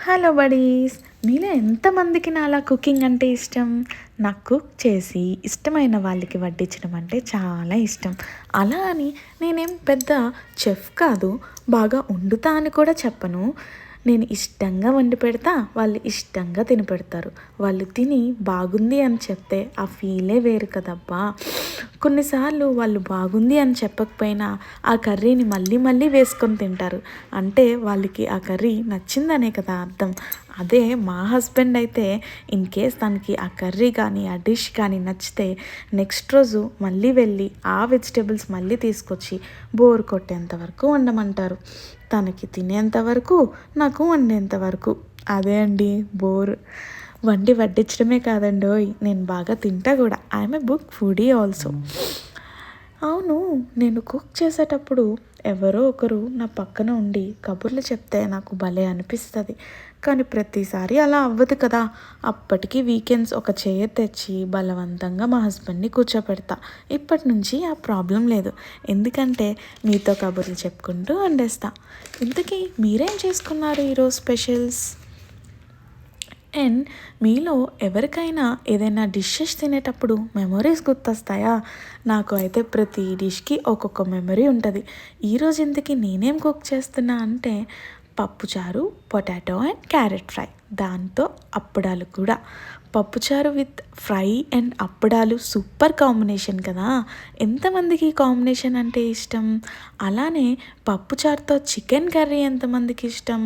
Hello buddies, మీలో ఎంతమందికి నాలా కుకింగ్ అంటే ఇష్టం? నాకు కుక్ చేసి ఇష్టమైన వాళ్ళకి వడ్డించడం అంటే చాలా ఇష్టం. అలా అని నేనేం పెద్ద చెఫ్ కాదు, బాగా వండుతా అని కూడా చెప్పను. నేను ఇష్టంగా వండి పెడతా, వాళ్ళు ఇష్టంగా తిని పెడతారు. వాళ్ళు తిని బాగుంది అని చెప్తే ఆ ఫీలే వేరు కదబ్బా. కొన్నిసార్లు వాళ్ళు బాగుంది అని చెప్పకపోయినా ఆ కర్రీని మళ్ళీ మళ్ళీ వేసుకొని తింటారు. అంటే వాళ్ళకి ఆ కర్రీ నచ్చిందనే కదా అర్థం. అదే మా హస్బెండ్ అయితే ఇన్ కేస్ తనకి ఆ కర్రీ కానీ ఆ డిష్ కానీ నచ్చితే నెక్స్ట్ రోజు మళ్ళీ వెళ్ళి ఆ వెజిటేబుల్స్ మళ్ళీ తీసుకొచ్చి బోర్ కొట్టేంత వరకు వండమంటారు. తనకి తినేంత వరకు, నాకు వండేంత వరకు. అదే అండి బోర్. వండి వడ్డించడమే కాదండోయ్, నేను బాగా తింటా కూడా. I'm a book foodie also. అవును, నేను కుక్ చేసేటప్పుడు ఎవరో ఒకరు నా పక్కన ఉండి కబుర్లు చెప్తే నాకు భలే అనిపిస్తుంది. కానీ ప్రతిసారి అలా అవ్వదు కదా. అప్పటికి వీకెండ్స్ ఒక చైర్ తెచ్చి బలవంతంగా మా హస్బెండ్ని కూర్చోపెడతా. ఇప్పటి నుంచి ఆ ప్రాబ్లం లేదు, ఎందుకంటే మీతో కబుర్లు చెప్పుకుంటూ వండేస్తా. ఇంతకీ మీరేం చేసుకున్నారు ఈరోజు స్పెషల్స్? అండ్ మీలో ఎవరికైనా ఏదైనా డిషెస్ తినేటప్పుడు మెమొరీస్ గుర్తొస్తాయా? నాకు అయితే ప్రతి డిష్కి ఒక్కొక్క మెమరీ ఉంటుంది. ఈరోజు ఇంతకీ నేనేం కుక్ చేస్తున్నా అంటే పప్పుచారు, పొటాటో అండ్ క్యారెట్ ఫ్రై, దాంతో అప్పడాలు కూడా. పప్పుచారు విత్ ఫ్రై అండ్ అప్పడాలు సూపర్ కాంబినేషన్ కదా. ఎంతమందికి ఈ కాంబినేషన్ అంటే ఇష్టం? అలానే పప్పుచారుతో చికెన్ కర్రీ ఎంతమందికి ఇష్టం?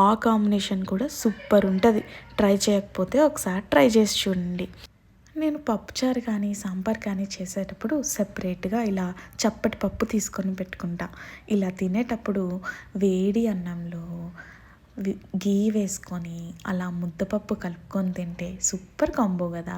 ఆ కాంబినేషన్ కూడా సూపర్ ఉంటుంది. ట్రై చేయకపోతే ఒకసారి ట్రై చేసి చూడండి. నేను పప్పుచారు కానీ సాంబార్ కానీ చేసేటప్పుడు సెపరేట్గా ఇలా చప్పటి పప్పు తీసుకొని పెట్టుకుంటా. ఇలా తినేటప్పుడు వేడి అన్నంలో గీ వేసుకొని అలా ముద్దపప్పు కలుపుకొని తింటే సూపర్ కాంబో కదా.